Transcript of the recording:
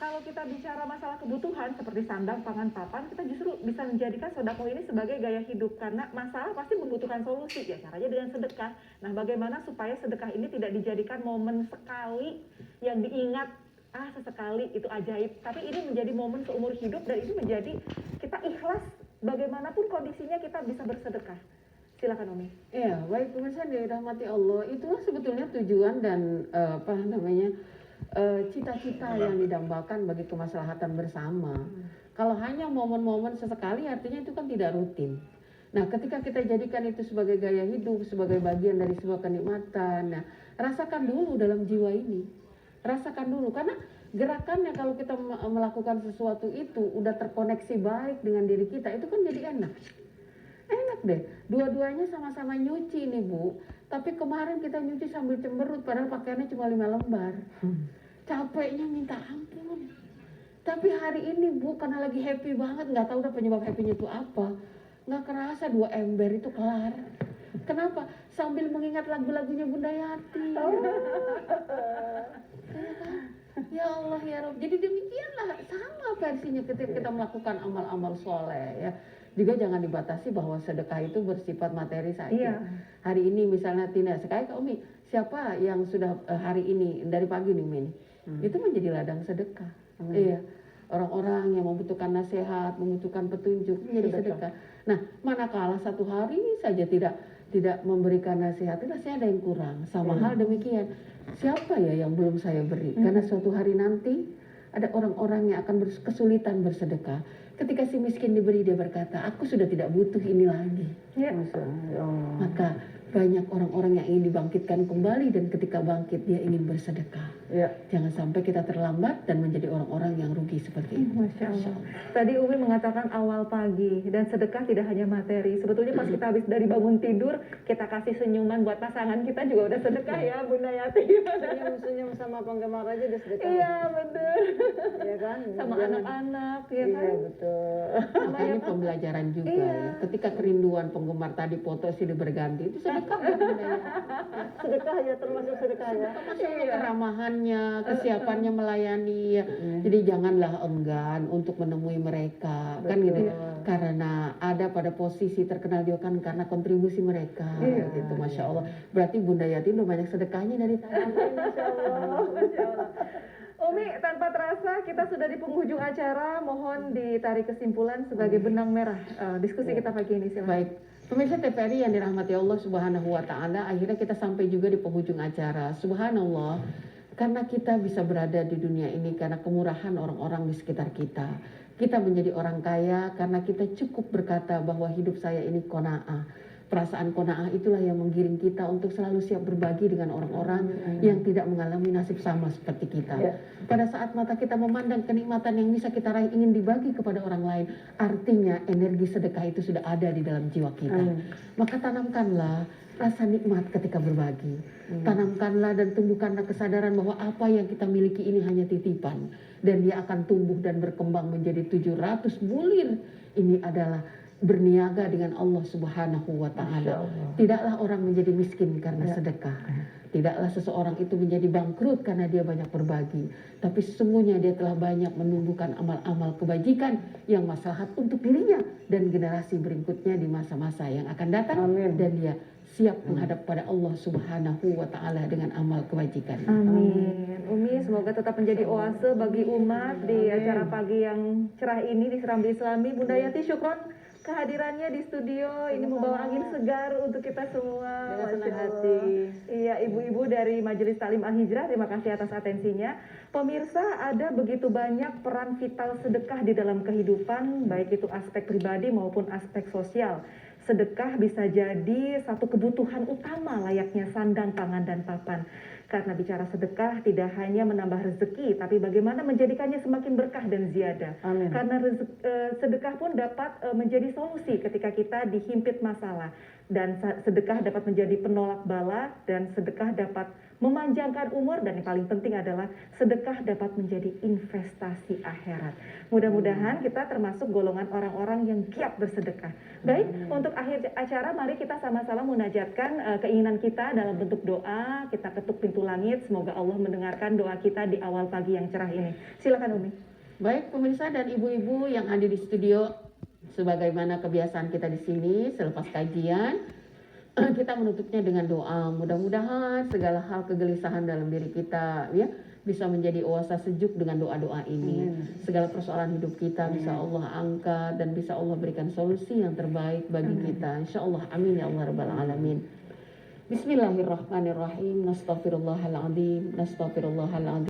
Kalau kita bicara masalah kebutuhan seperti sandang, pangan, papan, kita justru bisa menjadikan sedekah ini sebagai gaya hidup karena masalah pasti membutuhkan solusi ya, caranya dengan sedekah. Nah, bagaimana supaya sedekah ini tidak dijadikan momen sekali yang diingat sesekali itu ajaib, tapi ini menjadi momen seumur hidup dan ini menjadi kita ikhlas bagaimanapun kondisinya kita bisa bersedekah. Silakan Umi. Iya, baik pemirsa dirahmati Allah, itulah sebetulnya tujuan dan cita-cita yang didambakan bagi kemaslahatan bersama. Kalau hanya momen-momen sesekali artinya itu kan tidak rutin. Nah, ketika kita jadikan itu sebagai gaya hidup, sebagai bagian dari sebuah kenikmatan, nah, rasakan dulu dalam jiwa ini. Rasakan dulu, karena gerakannya kalau kita melakukan sesuatu itu udah terkoneksi baik dengan diri kita, itu kan jadi enak. Enak deh, dua-duanya sama-sama nyuci nih Bu. Tapi kemarin kita nyuci sambil cemberut padahal pakaiannya cuma 5 lembar. Capeknya minta ampun. Tapi hari ini Bu, karena lagi happy banget, nggak tahu udah penyebab happynya itu apa, nggak kerasa 2 ember itu kelar. Kenapa? Sambil mengingat lagu-lagunya Bunda Yati. Ya Allah ya Rob. Jadi demikianlah sama versinya ketika kita melakukan amal-amal soleh ya. Juga jangan dibatasi bahwa sedekah itu bersifat materi saja. Iya. Hari ini misalnya Tina, sekali Kak Umi, siapa yang sudah hari ini dari pagi nih Min, itu menjadi ladang sedekah. Iya. Orang-orang yang membutuhkan nasihat, membutuhkan petunjuk menjadi sedekah. Nah, manakala satu hari saja tidak memberikan nasihat, itu rasanya ada yang kurang. Sama hal demikian, siapa ya yang belum saya beri? Karena suatu hari nanti ada orang-orang yang akan kesulitan bersedekah. Ketika si miskin diberi, dia berkata, aku sudah tidak butuh ini lagi. Ya. Maka banyak orang-orang yang ingin dibangkitkan kembali, dan ketika bangkit dia ingin bersedekah. Ya. Jangan sampai kita terlambat dan menjadi orang-orang yang rugi seperti itu. Masya Allah. Tadi Umi mengatakan awal pagi dan sedekah tidak hanya materi. Sebetulnya pas kita habis dari bangun tidur, kita kasih senyuman buat pasangan kita juga udah sedekah ya Bunda Yati. Senyum-senyum sama penggemar aja udah sedekah. Iya betul. Iya kan? Sama anak-anak ya kan. Iya betul. Makanya pembelajaran juga ya. Ketika kerinduan penggemar tadi foto silih berganti, itu sedekah. Sedekah ya, termasuk sedekah ya. Termasuk keramahannya, kesiapannya melayani ya. Jadi janganlah enggan untuk menemui mereka. Kan gitu. Karena ada pada posisi terkenal dia kan karena kontribusi mereka. Gitu, Masya Allah. Berarti Bunda Yati udah banyak sedekahnya dari tadi. Masya Allah. Masya Allah. Umi, tanpa terasa kita sudah di penghujung acara. Mohon ditarik kesimpulan sebagai benang merah diskusi kita pagi ini. Silakan. Baik, pemirsa TVRI yang dirahmati Allah Subhanahu wa Ta'ala, akhirnya kita sampai juga di penghujung acara. Subhanallah, karena kita bisa berada di dunia ini karena kemurahan orang-orang di sekitar kita. Kita menjadi orang kaya karena kita cukup berkata bahwa hidup saya ini qanaah. Perasaan qanaah itulah yang menggiring kita untuk selalu siap berbagi dengan orang-orang yang tidak mengalami nasib sama seperti kita. Pada saat mata kita memandang kenikmatan yang bisa kita raih ingin dibagi kepada orang lain, artinya energi sedekah itu sudah ada di dalam jiwa kita. Maka tanamkanlah rasa nikmat ketika berbagi. Tanamkanlah dan tumbuhkanlah kesadaran bahwa apa yang kita miliki ini hanya titipan, dan dia akan tumbuh dan berkembang menjadi 700 bulir. Ini adalah berniaga dengan Allah Subhanahu wa Ta'ala. Tidaklah orang menjadi miskin karena sedekah. Tidaklah seseorang itu menjadi bangkrut karena dia banyak berbagi. Tapi sesungguhnya dia telah banyak menumbuhkan amal-amal kebajikan yang maslahat untuk dirinya dan generasi berikutnya di masa-masa yang akan datang. Dan dia siap menghadap pada Allah Subhanahu wa Ta'ala dengan amal kebajikan. Amin. Umi, semoga tetap menjadi oase bagi umat di acara pagi yang cerah ini di Serambi Islami. Bunda Yati, syukron kehadirannya di studio. Ini membawa angin segar untuk kita semua. Dengan senang Masya hati. Allah. Iya, ibu-ibu dari Majelis Taklim Al-Hijrah, terima kasih atas atensinya. Pemirsa, ada begitu banyak peran vital sedekah di dalam kehidupan, baik itu aspek pribadi maupun aspek sosial. Sedekah bisa jadi satu kebutuhan utama layaknya sandang, pangan, dan papan. Karena bicara sedekah tidak hanya menambah rezeki, tapi bagaimana menjadikannya semakin berkah dan ziyadah. Karena sedekah pun dapat menjadi solusi ketika kita dihimpit masalah. Dan sedekah dapat menjadi penolak bala, dan sedekah dapat memanjangkan umur, dan yang paling penting adalah sedekah dapat menjadi investasi akhirat. Mudah-mudahan kita termasuk golongan orang-orang yang giat bersedekah. Baik, untuk akhir acara mari kita sama-sama munajatkan keinginan kita dalam bentuk doa. Kita ketuk pintu langit, semoga Allah mendengarkan doa kita di awal pagi yang cerah ini. Silakan Umi. Baik pemirsa dan ibu-ibu yang hadir di studio, sebagaimana kebiasaan kita di sini selepas kajian, kita menutupnya dengan doa. Mudah-mudahan segala hal kegelisahan dalam diri kita ya bisa menjadi oasa sejuk dengan doa-doa ini. Segala persoalan hidup kita bisa Allah angkat dan bisa Allah berikan solusi yang terbaik bagi kita. Insya Allah, amin ya Allah rabbal alamin. Bismillahirrahmanirrahim. Nastaghfirullahaladzim.